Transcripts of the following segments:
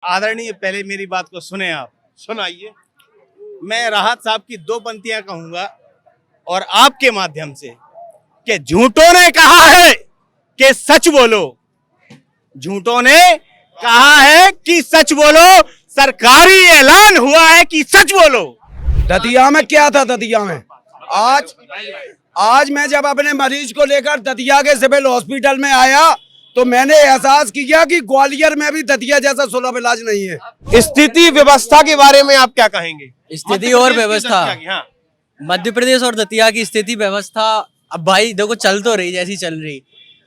आदरणीय, पहले मेरी बात को सुने आप, सुनाइए। मैं राहत साहब की दो पंक्तियां कहूंगा और आपके माध्यम से कि झूठों ने कहा है कि सच बोलो, झूठों ने कहा है कि सच बोलो, सरकारी ऐलान हुआ है कि सच बोलो। दतिया में क्या था? दतिया में आज मैं जब अपने मरीज को लेकर दतिया के सिविल हॉस्पिटल में आया तो मैंने एहसास किया कि ग्वालियर में भी दतिया जैसा सुलभ इलाज नहीं है। स्थिति व्यवस्था के बारे में आप क्या कहेंगे? स्थिति और व्यवस्था, मध्य प्रदेश और दतिया की स्थिति व्यवस्था अब भाई देखो चल तो रही जैसी चल रही।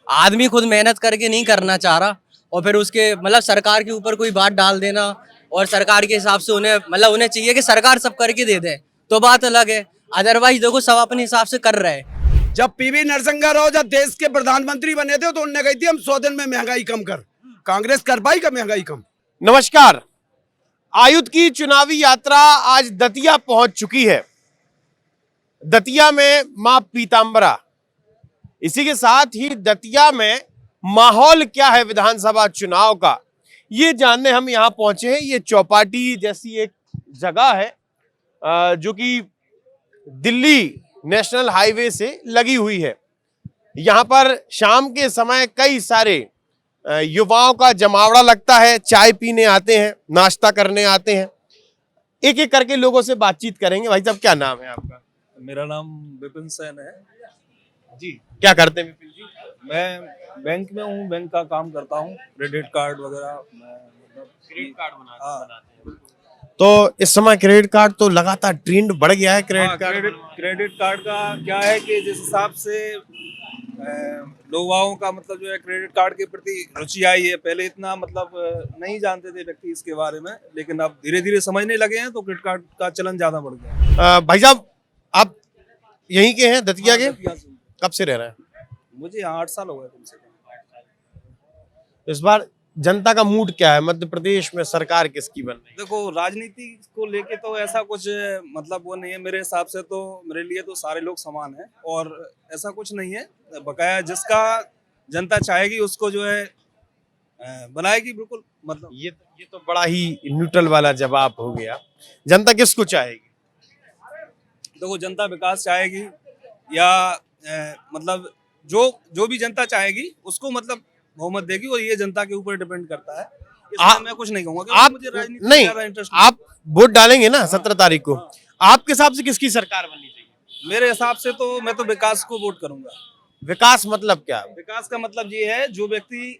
आदमी खुद मेहनत करके नहीं करना चाह रहा और फिर उसके मतलब सरकार के ऊपर कोई बात डाल देना और सरकार के हिसाब से उन्हें चाहिए कि सरकार सब करके दे दे तो बात अलग है। अदरवाइज देखो सब अपने हिसाब से कर रहे हैं। जब पीवी नरसिंह राव जब देश के प्रधानमंत्री बने थे तो उन्होंने कही थी हम 100 दिन में महंगाई कम कर। कांग्रेस कर पाई का महंगाई कम? नमस्कार, आयुध की चुनावी यात्रा आज दतिया पहुंच चुकी है। दतिया में मां पीतांबरा, इसी के साथ ही दतिया में माहौल क्या है विधानसभा चुनाव का, ये जानने हम यहां पहुंचे हैं। ये चौपाटी जैसी एक जगह है जो कि दिल्ली नेशनल हाईवे से लगी हुई है। यहां पर शाम के समय कई सारे युवाओं का जमावड़ा लगता है, चाय पीने आते हैं, नाश्ता करने आते हैं। एक एक करके लोगों से बातचीत करेंगे। भाई साहब, क्या नाम है आपका? मेरा नाम विपिन सेन है जी। क्या करते हैं विपिन जी? मैं बैंक में हूँ, बैंक का काम करता हूँ, क्रेडिट कार्ड वगैरह। क्रेडिट कार्ड बनाते हैं। तो इस समय क्रेडिट कार्ड तो लगातार ट्रेंड बढ़ गया है। क्रेडिट कार्ड का क्या है कि जिस हिसाब से लोगों का मतलब जो है क्रेडिट कार्ड के प्रति रुचि आई है। पहले इतना मतलब नहीं जानते थे व्यक्ति इसके बारे में, लेकिन अब धीरे धीरे समझने लगे हैं तो क्रेडिट कार्ड का चलन ज्यादा बढ़ गया। भाई साहब, आप यहीं के हैं, दतिया के? कब से रह रहे हैं? मुझे यहाँ 8 साल हो गए कम से कम। इस बार जनता का मूड क्या है? मध्य प्रदेश में सरकार किसकी बन रही है? देखो, राजनीति को लेके तो ऐसा कुछ मतलब वो नहीं है। मेरे हिसाब से तो मेरे लिए तो सारे लोग समान हैं और ऐसा कुछ नहीं है। बकाया जिसका जनता चाहेगी उसको जो है बनाएगी, बिल्कुल। मतलब ये तो बड़ा ही न्यूट्रल वाला जवाब हो गया। जनता किसको चाहेगी? देखो, जनता विकास चाहेगी या मतलब जो भी जनता चाहेगी उसको मतलब बहुमत देगी और ये जनता के ऊपर डिपेंड करता है। इसमें मैं कुछ नहीं कहूंगा। आप मुझे राजनीति नहीं, ज्यादा इंटरेस्ट आप वोट डालेंगे ना 17 तारीख को। आपके हिसाब से किसकी सरकार बननी चाहिए? मेरे हिसाब से तो मैं तो विकास को वोट करूंगा। विकास मतलब क्या? विकास का मतलब ये है जो व्यक्ति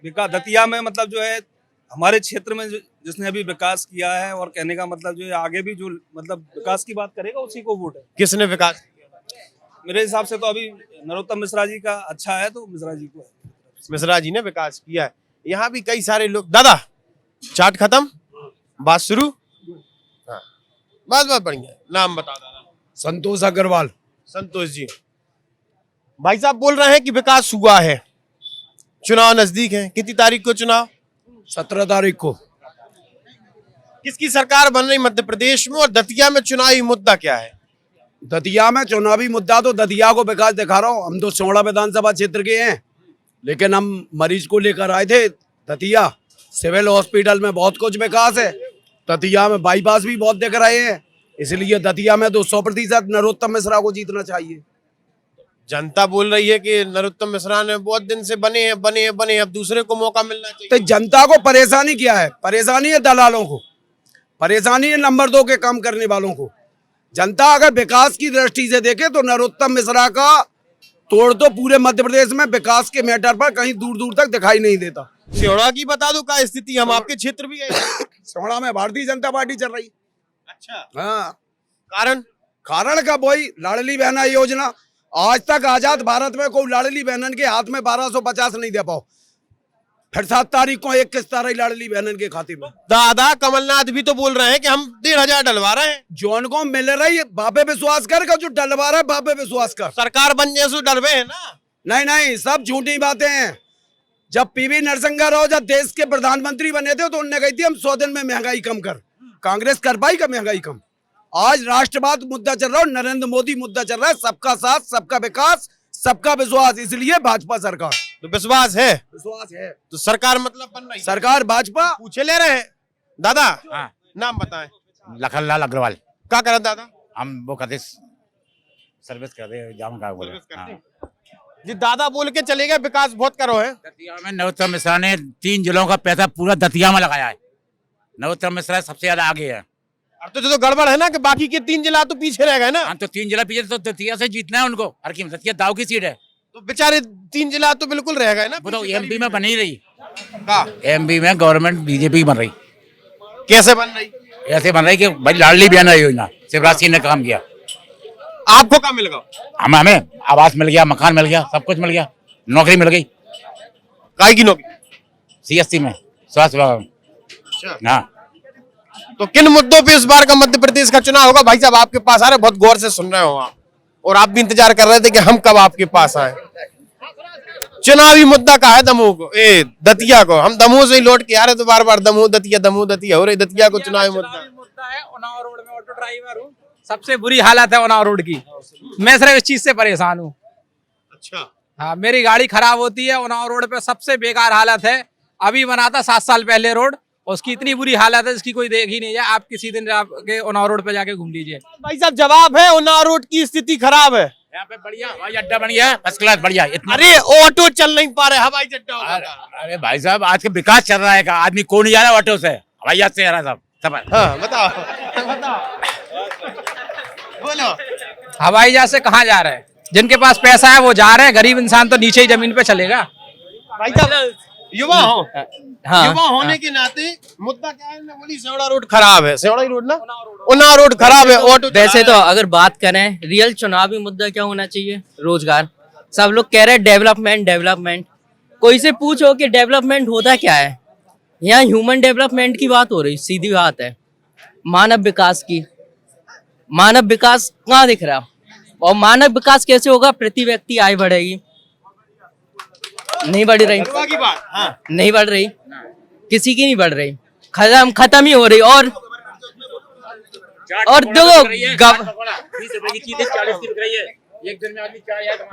विकास दतिया में मतलब जो है हमारे क्षेत्र में जिसने अभी विकास किया है, और कहने का मतलब जो है आगे भी जो मतलब विकास की बात करेगा उसी को वोट है। किसने विकास किया? मेरे हिसाब से तो अभी नरोत्तम मिश्रा जी का अच्छा है तो मिश्रा जी को है। मिश्रा जी ने विकास किया है। यहाँ भी कई सारे लोग। दादा, चाट खत्म, बात शुरू? हाँ, बस बढ़िया। नाम बता दादा। संतोष अग्रवाल। संतोष जी, भाई साहब बोल रहे हैं कि विकास हुआ है, चुनाव नजदीक है। कितनी तारीख को चुनाव? 17 तारीख को। किसकी सरकार बन रही मध्य प्रदेश में, और दतिया में चुनावी मुद्दा क्या है? दतिया में चुनावी मुद्दा तो दतिया को विकास दिखा रहा हूँ। हम तो सोड़ा विधानसभा क्षेत्र के हैं, लेकिन हम मरीज को लेकर आए थे दतिया। सिविल हॉस्पिटल में बहुत कुछ विकास है। दतिया में बाईपास भी बहुत दिख रहे हैं, इसलिए दतिया में तो 100% नरोत्तम मिश्रा को जीतना चाहिए। जनता बोल रही है कि नरोत्तम मिश्रा ने बहुत दिन से बने हैं, अब दूसरे को मौका मिलना चाहिए। तो जनता को परेशानी क्या है? परेशानी है दलालों को, परेशानी है नंबर 2 के काम करने वालों को। जनता अगर विकास की दृष्टि से देखे तो नरोत्तम मिश्रा का तोड़ तो पूरे मध्य प्रदेश में विकास के मैटर पर कहीं दूर दूर तक दिखाई नहीं देता। सिहोड़ा की बता दो क्या स्थिति? हम आपके क्षेत्र भी गए। सिहोड़ा में भारतीय जनता पार्टी चल रही। अच्छा, हाँ। कारण का वही लाडली बहना योजना। आज तक आजाद भारत में कोई लाडली बहनन के हाथ में 1250 नहीं दे पाओ, फिर 7 तारीख को 21 तारीख लाडली बहनन के खाते में। दादा, कमलनाथ भी तो बोल रहे हैं कि हम 1500 डलवा रहे हैं। जौन को मिल रही है बापे विश्वास कर, का जो डलवा रहा है बापे विश्वास कर। सरकार बन जैसे डलवे है ना। नहीं, सब झूठी बातें हैं। जब पीवी नरसिंह राव जब देश के प्रधानमंत्री बने थे तो उन्होंने कही थी हम 100 दिन में महंगाई कम कर। कांग्रेस कर पाई का महंगाई कम? आज राष्ट्रवाद मुद्दा चल रहा है, नरेंद्र मोदी मुद्दा चल रहा है, सबका साथ, सबका विकास, सबका विश्वास, इसलिए भाजपा सरकार। तो विश्वास है, विश्वास है। तो सरकार मतलब बन रही है। सरकार भाजपा पूछे ले रहे हैं दादा। हाँ। नाम बताएं। लखनलाल अग्रवाल। क्या करा दादा? हम वो करते सर्विस करते जाम का बोले। सर्विस करते हाँ। हैं। जी दादा बोल के चले गए विकास बहुत करो है। दतिया में नरोत्तम मिश्रा ने 3 जिलों का पैसा पूरा दतिया में लगाया है। नरोत्तम मिश्रा सबसे ज्यादा आगे है। अब तो जो गड़बड़ है ना कि बाकी के 3 जिला तो पीछे रह गए ना। हम तो 3 जिला पीछे, तो दतिया से जीतना है उनको। हर की दतिया दाव की सीट है। तो बेचारे 3 जिला तो बिल्कुल रह गए ना। वो तो पीछे एमपी में बन ही रही। का एमपी में गवर्नमेंट बीजेपी बन रही। कैसे बन रही? ऐसे बन रही कि भाई लाडली बहन योजना शिवराज सिंह ने काम किया। आपको क्या मिल गया? हमें आवास मिल गया, मकान मिल गया, सब कुछ मिल गया, नौकरी मिल गई। काय की नौकरी? सीएससी में स्वास्थ्य विभाग। अच्छा। हाँ। तो किन मुद्दों पे इस बार का मध्य प्रदेश का चुनाव होगा? भाई साहब आपके पास आ रहे, बहुत गौर से सुन रहे हो आप, और आप भी इंतजार कर रहे थे कि हम कब आपके पास आए। चुनावी मुद्दा का है दमोह को, दतिया को। हम दमोह से ही लौट के आ रहे तो बार बार दमोह दतिया हो रही। दतिया को चुनावी मुद्दा है। उन्नाव रोड में ऑटो ड्राइवर हूँ, सबसे बुरी हालत है उन्नाव रोड की। मैं सिर्फ इस चीज से परेशान हूँ। अच्छा। हाँ, मेरी गाड़ी खराब होती है। उन्नाव रोड पे सबसे बेकार हालत है। अभी बना था 7 साल पहले रोड, उसकी इतनी बुरी हालत है जिसकी कोई देख ही नहीं है। आप किसी दिन के उन्नाव रोड पे जाके घूम लीजिए। भाई साहब जवाब है, उन्नाव रोड की स्थिति खराब है। यहाँ पे बढ़िया हवाई अड्डा बन गया, फर्स्ट क्लास बढ़िया। इतना अरे ऑटो चल नहीं पा रहे, हवाई अड्डा होगा। अरे भाई साहब आज का विकास चल रहा है का आदमी कौन नहीं जा रहा ऑटो से, हवाई जहाज से जा रहा सब सफर। हाँ बताओ बोलो। हवाई जहाज से कहाँ जा रहे हैं? जिनके पास पैसा है वो जा रहे हैं, गरीब इंसान तो नीचे ही जमीन पे चलेगा। भाई साहब युवा हो, हाँ, युवा होने के नाते मुद्दा क्या है? बोली सेवड़ा रोड खराब है। सेवड़ा रोड ना, उन्नाव रोड खराब है। ऑटो वैसे तो अगर बात करें रियल चुनावी मुद्दा क्या होना चाहिए, रोजगार। सब लोग कह रहे हैं डेवलपमेंट डेवलपमेंट। कोई से पूछो कि डेवलपमेंट होता क्या है? यहाँ ह्यूमन डेवलपमेंट की बात हो रही, सीधी बात है। मानव विकास की। मानव विकास कहाँ दिख रहा? और मानव विकास कैसे होगा? प्रति व्यक्ति आय बढ़ेगी, नहीं बढ़ रही। की बात। हाँ। नहीं बढ़ रही, किसी की नहीं बढ़ रही, खत्म ही हो रही। और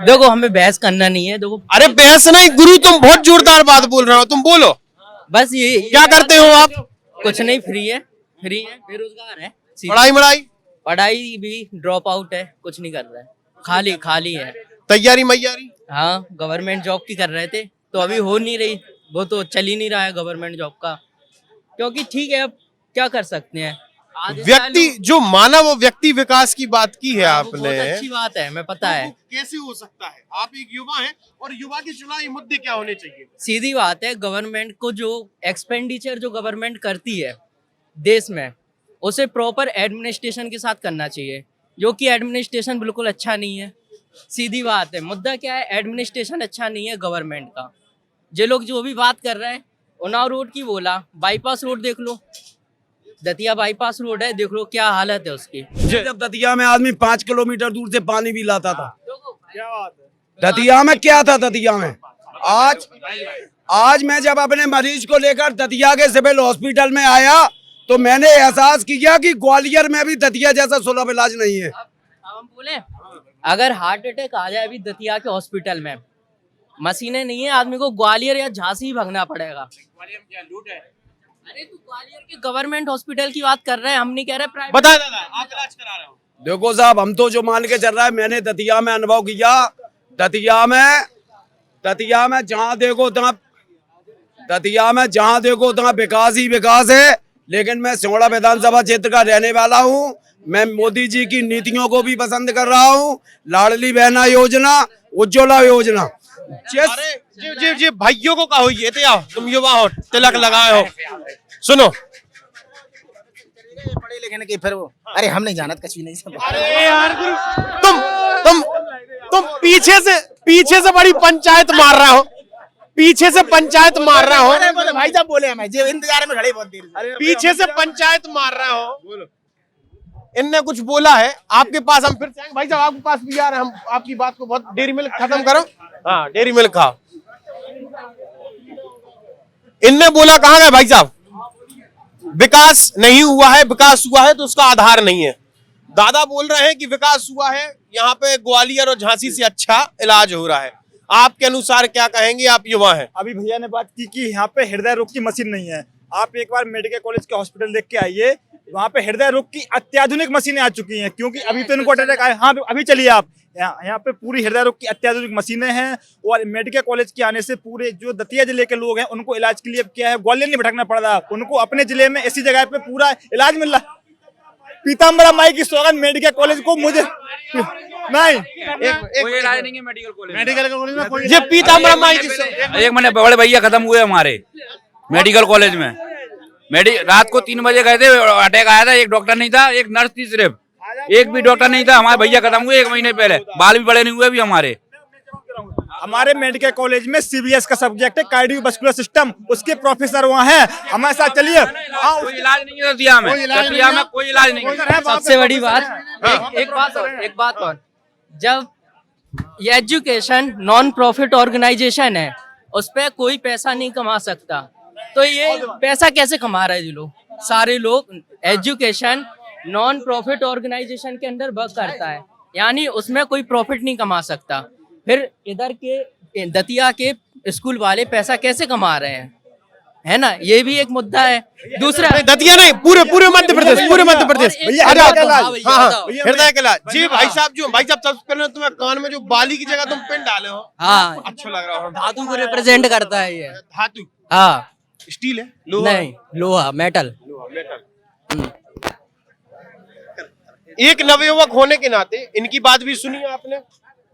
देखो हमें बहस करना नहीं है। देखो अरे बहस नहीं गुरु, तुम बहुत जोरदार बात बोल रहे हो, तुम बोलो। बस ये क्या करते हो आप? कुछ नहीं, फ्री है, बेरोजगार है। पढ़ाई मढ़ाई? पढ़ाई भी ड्रॉप आउट है, कुछ नहीं कर रहा है, खाली खाली है। तैयारी मैयारी? हाँ, गवर्नमेंट जॉब की कर रहे थे तो अभी हो नहीं रही, वो तो चल ही नहीं रहा है गवर्नमेंट जॉब का। क्योंकि ठीक है, अब क्या कर सकते हैं। व्यक्ति जो मानव और व्यक्ति विकास की बात की है आपने, बहुत अच्छी बात है, मैं पता है। कैसे हो सकता है? आप एक युवा हैं और युवा के चुनावी मुद्दे क्या होने चाहिए? सीधी बात है, गवर्नमेंट को जो एक्सपेंडिचर जो गवर्नमेंट करती है देश में, उसे प्रॉपर एडमिनिस्ट्रेशन के साथ करना चाहिए, जो कि एडमिनिस्ट्रेशन बिल्कुल अच्छा नहीं है। सीधी बात है, मुद्दा क्या है? एडमिनिस्ट्रेशन अच्छा नहीं है गवर्नमेंट का। जो लोग जो भी बात कर रहे हैं, उन्नाव रोड की बोला, बाईपास रोड देख लो, दतिया बाईपास रोड है, देख लो क्या हालत है उसकी। जब दतिया में आदमी 5 किलोमीटर दूर से पानी भी लाता था, दतिया में क्या था? दतिया में आज मैं जब अपने मरीज को लेकर दतिया के सिविल हॉस्पिटल में आया तो मैंने एहसास किया कि ग्वालियर में भी दतिया जैसा सुलभ इलाज नहीं है। हम बोले अगर हार्ट अटैक आ जाए अभी दतिया के हॉस्पिटल में, मशीनें नहीं है, आदमी को ग्वालियर या झांसी भागना पड़ेगा। अरे तू ग्वालियर के गवर्नमेंट हॉस्पिटल की बात कर रहे हैं, हम नहीं कह रहे प्राइवेट। बता दादा, आप इलाज करा रहे हो? देखो साहब, हम तो जो मान के चल रहा है, मैंने दतिया में अनुभव किया। दतिया में जहाँ देखो तहाँ विकास ही विकास है। लेकिन मैं सिमड़ा विधानसभा क्षेत्र का रहने वाला हूँ। मैं मोदी जी की नीतियों को भी पसंद कर रहा हूँ। लाडली बहना योजना, उज्ज्वला योजना। अरे जी भाइयों को कहो, ये तो आओ, तुम युवा हो, तिलक लगाए हो, सुनो। पढ़े लिखे के फिर वो, अरे हम नहीं जानत कछ भी नहीं सब। अरे यार तुम पीछे से बड़ी पंचायत मार रहे हो, पीछे से पंचायत मार रहे हो। भाई साहब बोले हमें जो इंतजार में खड़े बहुत देर से। पीछे से पंचायत मार रहे हो। इनने कुछ बोला है आपके पास, हम फिर से आएंगे। भाई साहब आपके पास भी आ रहे हैं, हम आपकी बात को बहुत। डेयरी मिल्क खत्म करो। हाँ, डेयरी मिल्क खाओ। इनने बोला कहाँ गए भाई साहब? विकास नहीं हुआ है, विकास हुआ है तो उसका आधार नहीं है। दादा बोल रहे हैं कि विकास हुआ है, यहाँ पे ग्वालियर और झांसी से अच्छा इलाज हो रहा है। आपके अनुसार क्या कहेंगे, आप युवा हैं? अभी भैया ने बात की कि यहाँ पे हृदय रोग की मशीन नहीं है। आप एक बार मेडिकल कॉलेज के हॉस्पिटल देख के आइए, वहाँ पे हृदय रोग की अत्याधुनिक मशीनें आ चुकी हैं, क्योंकि अभी तो इनको अटैक आए। हाँ अभी चलिए आप यहाँ पे पूरी हृदय रोग की अत्याधुनिक मशीनें हैं। और मेडिकल कॉलेज के आने से पूरे जो दतिया जिले के लोग हैं उनको इलाज के लिए क्या है ग्वालियर नहीं भटकना पड़ रहा, उनको अपने जिले में ऐसी जगह पे पूरा इलाज मिल रहा। पीताम्बरा माई की सौगंध मेडिकल कॉलेज को मुझे नहीं कोई इलाज नहीं है मेडिकल कॉलेज में। ये पीताम्बरा माई की एक महीने बड़े भैया खत्म हुए हमारे मेडिकल कॉलेज में। रात को 3 बजे गए थे, अटैक आया था, एक डॉक्टर नहीं था, एक नर्स थी, सिर्फ एक भी डॉक्टर नहीं था। हमारे भैया खत्म हुए 1 महीने पहले, बाल भी बड़े नहीं हुए अभी हमारे। मेडिकल कॉलेज में सीबीएस का सब्जेक्ट है कार्डियोवास्कुलर सिस्टम, उसके प्रोफेसर वहाँ हैं, हमारे साथ चलिए। कोई इलाज नहीं है दतिया में, दतिया में कोई इलाज नहीं है। सबसे बड़ी बात एक बात और, जब ये एजुकेशन नॉन प्रॉफिट ऑर्गेनाइजेशन है, उस पर कोई पैसा नहीं कमा सकता, तो ये पैसा कैसे कमा रहे हैं? जो लोग सारे लोग एजुकेशन नॉन प्रॉफिट ऑर्गेनाइजेशन के अंडर वर्क करता है, यानी उसमें कोई प्रॉफिट नहीं कमा सकता। फिर इधर के दतिया के स्कूल वाले पैसा कैसे कमा रहे हैं, है ना? ये भी एक मुद्दा है। दूसरा दतिया नहीं, पूरे मध्य प्रदेश, पूरे मध्य प्रदेश। हाँ, हृदय के इलाज। जी भाई साहब, सबसे पहले तुम्हें कान में जो बाली की जगह तुम पिन डाले हो, हाँ, अच्छा लग रहा हो। धातु को रिप्रेजेंट करता है ये। धातु? हाँ, स्टील है? लोहा? नहीं, लोहा, मेटल। एक नवयुवक होने के नाते इनकी बात भी सुनी आपने,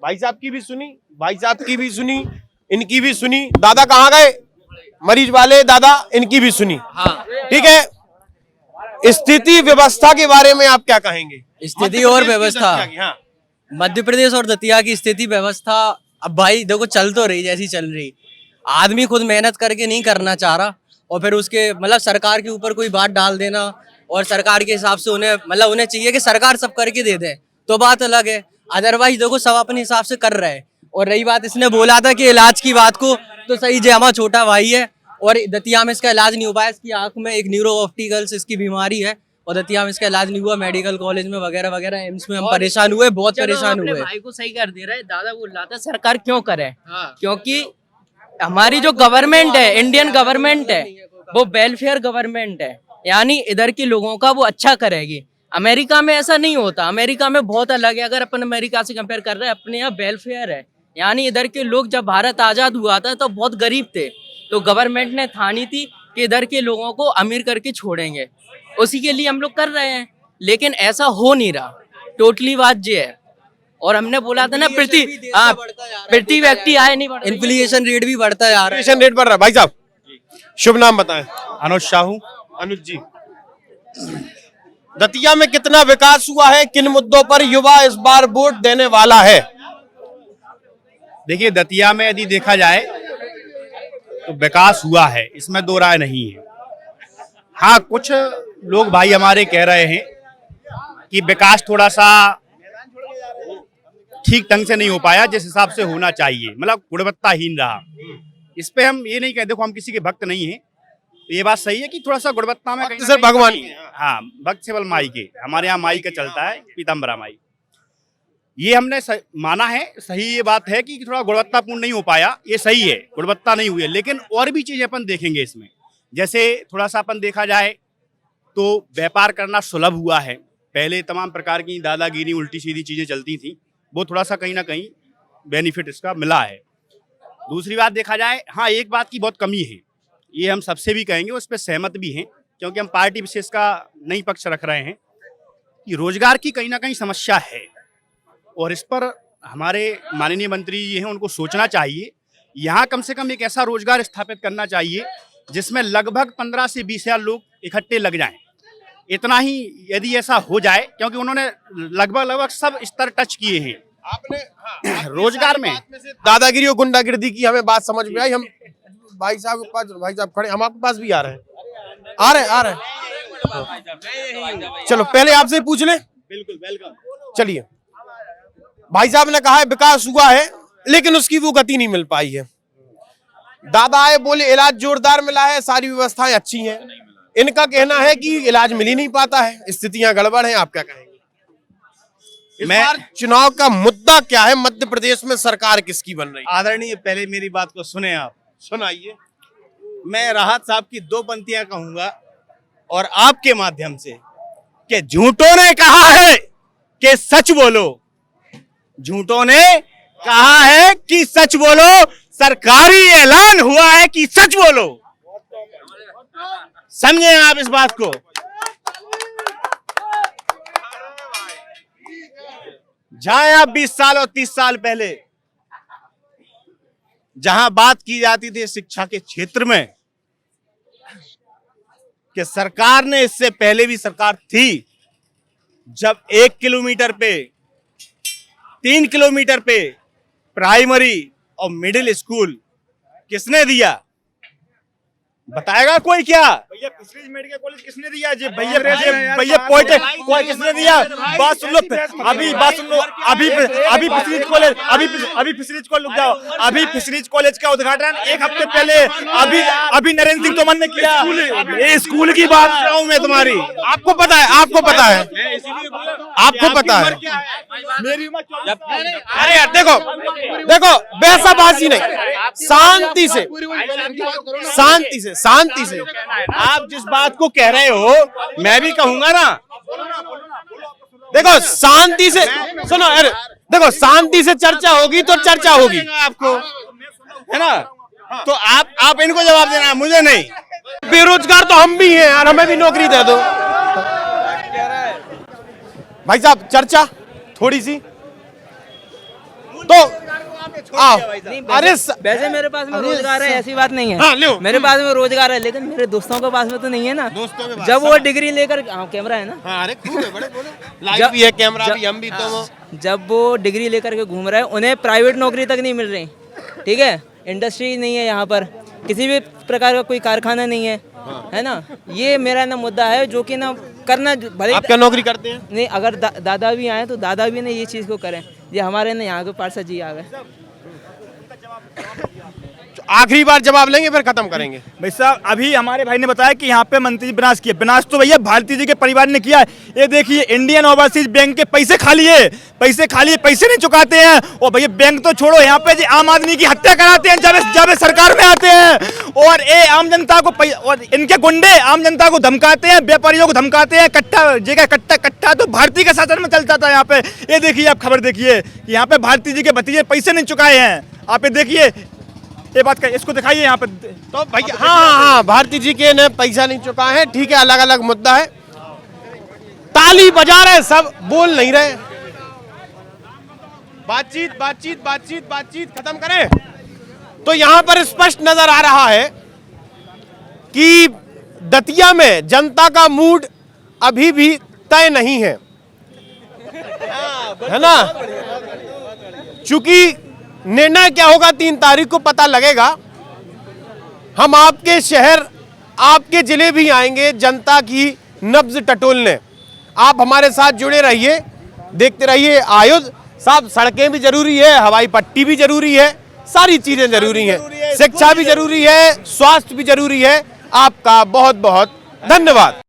भाई साहब की भी सुनी, भाई साहब की भी सुनी, इनकी भी सुनी। दादा कहाँ गए मरीज वाले? दादा इनकी भी सुनी। हाँ, ठीक है, स्थिति व्यवस्था के बारे में आप क्या कहेंगे? स्थिति और व्यवस्था, हाँ। मध्य प्रदेश और दतिया की स्थिति व्यवस्था अब भाई देखो चल तो रही जैसी चल रही। आदमी खुद मेहनत करके नहीं करना चाह रहा, और फिर उसके मतलब सरकार के ऊपर कोई बात डाल देना, और सरकार के हिसाब से उन्हें चाहिए कि सरकार सब करके दे दे, तो बात अलग है। अदरवाइज देखो सब अपने हिसाब से कर रहे हैं। और रही बात, इसने बोला था कि इलाज की बात को, तो सही जे हमारा छोटा भाई है और दतिया में इसका इलाज नहीं हो पाया। इसकी आंख में एक न्यूरो ऑप्टिकल्स इसकी बीमारी है, और दतिया में इसका इलाज नहीं हुआ। मेडिकल कॉलेज में वगैरह वगैरह एम्स में हम परेशान हुए, बहुत परेशान हुए। भाई को सही कर दे रहे, दादा बोल रहा था सरकार क्यों करे, क्योंकि हमारी जो गवर्नमेंट है, इंडियन गवर्नमेंट है, वो वेलफेयर गवर्नमेंट है, यानी इधर के लोगों का वो अच्छा करेगी। अमेरिका में ऐसा नहीं होता, अमेरिका में बहुत अलग है। अगर अपन अमेरिका से कंपेयर कर रहे हैं, अपने यहाँ वेलफेयर है, यानी इधर के लोग जब भारत आजाद हुआ था तो बहुत गरीब थे, तो गवर्नमेंट ने ठानी थी कि इधर के लोगों को अमीर करके छोड़ेंगे, उसी के लिए हम लोग कर रहे हैं। लेकिन ऐसा हो नहीं रहा, टोटली बात ये है। और हमने बोला था ना प्रति व्यक्ति आय नहीं बढ़, इन्फ्लेशन रेट भी बढ़ता जा रहा है। इन्फ्लेशन रेट बढ़ रहा है। भाई साहब शुभ नाम बताएं। अनुज साहू। अनुज जी, दतिया में कितना विकास हुआ है, किन मुद्दों पर युवा इस बार वोट देने वाला है? देखिए, दतिया में यदि देखा जाए तो विकास हुआ है, इसमें दो राय नहीं है। हाँ, कुछ लोग भाई हमारे कह रहे हैं कि विकास थोड़ा सा ठीक ढंग से नहीं हो पाया जिस हिसाब से होना चाहिए, मतलब गुणवत्ताहीन रहा। इस पे हम ये नहीं कहते, देखो हम किसी के भक्त नहीं हैं, तो ये बात सही है कि थोड़ा सा गुणवत्ता में सर भगवान की, हाँ, भक्त सेवल माई के, हमारे यहाँ माई का चलता है, पीताम्बरा माई। ये हमने माना है, सही ये बात है कि थोड़ा गुणवत्तापूर्ण नहीं हो पाया, ये सही है, गुणवत्ता नहीं हुई है। लेकिन और भी चीजें अपन देखेंगे इसमें, जैसे थोड़ा सा अपन देखा जाए तो व्यापार करना सुलभ हुआ है। पहले तमाम प्रकार की दादागिरी, उल्टी सीधी चीजें चलती थी, वो थोड़ा सा कहीं ना कहीं बेनिफिट इसका मिला है। दूसरी बात देखा जाए, हाँ, एक बात की बहुत कमी है, ये हम सबसे भी कहेंगे, उस पर सहमत भी हैं, क्योंकि हम पार्टी विशेष का नहीं पक्ष रख रहे हैं कि रोजगार की कहीं ना कहीं समस्या है, और इस पर हमारे माननीय मंत्री जी हैं, उनको सोचना चाहिए। यहाँ कम से कम एक ऐसा रोजगार स्थापित करना चाहिए जिसमें लगभग 15 से 20 हजार लोग इकट्ठे लग जाएं। इतना ही यदि ऐसा हो जाए, क्योंकि उन्होंने लगभग सब स्तर टच किए हैं आपने रोजगार में। दादागिरी और गुंडागिर्दी की हमें बात समझ में आई। हम भाई साहब के पास, भाई साहब खड़े, हम आपके पास भी आ रहे हैं। चलो पहले आपसे पूछ लें। बिल्कुल, वेलकम। चलिए, भाई साहब ने कहा है विकास हुआ है, लेकिन उसकी वो गति नहीं मिल पाई है। दादा आए बोले इलाज जोरदार मिला है, सारी व्यवस्थाएं अच्छी हैं। इनका कहना है कि इलाज मिल ही नहीं पाता है, स्थितियां गड़बड़ हैं। आप क्या कहेंगे? इस बार चुनाव का मुद्दा क्या है? मध्य प्रदेश में सरकार किसकी बन रही है? आदरणीय, पहले मेरी बात को सुने आप, सुनाइए। मैं राहत साहब की दो पंक्तियां कहूंगा और आपके माध्यम से, कि झूठों ने कहा है कि सच बोलो, झूठों ने कहा है कि सच बोलो, सरकारी ऐलान हुआ है कि सच बोलो। समझे आप इस बात को? जाएं आप 20 साल और 30 साल पहले, जहां बात की जाती थी शिक्षा के क्षेत्र में, कि सरकार ने, इससे पहले भी सरकार थी, जब 1 किलोमीटर पे 3 किलोमीटर पे प्राइमरी और मिडिल स्कूल किसने दिया? बताएगा कोई क्या? भैया फिशरीज मेडिकल कॉलेज किसने दिया जी? भैया पॉइंट कोई किसने दिया? बात सुन लो, अभी बात सुन लो, अभी फिशरीज कॉलेज, अभी फिशरीज कॉलेज, रुक जाओ, अभी फिशरीज कॉलेज का उद्घाटन 1 हफ्ते पहले अभी नरेंद्र सिंह तोमर ने किया। ये स्कूल की बात कर रहा हूं मैं तुम्हारी। आपको पता है, आपको पता है, आपको पता है। मेरी उम्र अरे यार देखो देखो, बैसाबाजी नहीं, शांति से, शांति से, शांति से। आप जिस बात को कह रहे हो मैं भी कहूंगा ना। देखो शांति से सुनो, अरे देखो शांति से चर्चा होगी तो चर्चा होगी। आपको है ना, तो आप इनको जवाब देना है, मुझे नहीं। बेरोजगार तो हम भी हैं यार, हमें भी नौकरी दे दो। भाई साहब चर्चा थोड़ी सी तो आओ। अरे वैसे मेरे पास में रोजगार है, ऐसी बात नहीं है। हाँ, लो। मेरे पास में रोजगार है, लेकिन मेरे दोस्तों के पास में तो नहीं है ना। जब वो डिग्री लेकर, कैमरा है ना, हाँ, अरे खूब है, बड़े बोलो, लाइव भी है, कैमरा भी, हम भी तो। जब वो डिग्री लेकर के घूम रहे हैं, उन्हें प्राइवेट नौकरी तक नहीं मिल रही, ठीक है, इंडस्ट्री नहीं है यहाँ पर, किसी भी प्रकार का कोई कारखाना नहीं है, है ना। ये मेरा ना मुद्दा है, जो कि ना करना भले। आप क्या नौकरी करते हैं? नहीं, अगर दादा भी आए तो दादा भी ने ये चीज़ को करें। ये हमारे ना यहाँ के पार्षद जी आ गए। आखिरी बार जवाब लेंगे फिर खत्म करेंगे। भाई साहब, अभी हमारे भाई ने बताया कि यहाँ पे मंत्री जी विनाश किए। विनाश तो भैया भारती जी के परिवार ने किया है। ये देखिए, इंडियन ओवरसीज बैंक के पैसे खा लिए, पैसे नहीं चुकाते हैं। और भैया बैंक तो छोड़ो, यहाँ पे जी आम आदमी की हत्या कराते हैं जब सरकार में आते हैं। और ये आम जनता को और इनके गुंडे आम जनता को धमकाते हैं, व्यापारियों को धमकाते हैं। कट्टा तो भारती के शासन में चलता था यहाँ पे। ये देखिए, आप खबर देखिए, यहाँ पे भारती जी के भतीजे पैसे नहीं चुकाए हैं। आप ये देखिए, ये बात का इसको दिखाइए यहाँ पे। तो भैया हाँ, भारती जी के ने पैसा नहीं चुका है, ठीक है, अलग अलग मुद्दा है। ताली बजा रहे सब, बोल नहीं रहे। बातचीत खत्म करें। तो यहाँ पर स्पष्ट नजर आ रहा है कि दतिया में जनता का मूड अभी भी तय नहीं है ना। चूंकि निर्णय क्या होगा 3 तारीख को पता लगेगा। हम आपके शहर, आपके जिले भी आएंगे जनता की नब्ज टटोलने। आप हमारे साथ जुड़े रहिए, देखते रहिए आयुध। साहब, सड़कें भी जरूरी है, हवाई पट्टी भी जरूरी है, सारी चीजें जरूरी हैं, शिक्षा भी जरूरी है, स्वास्थ्य भी जरूरी है। आपका बहुत बहुत धन्यवाद।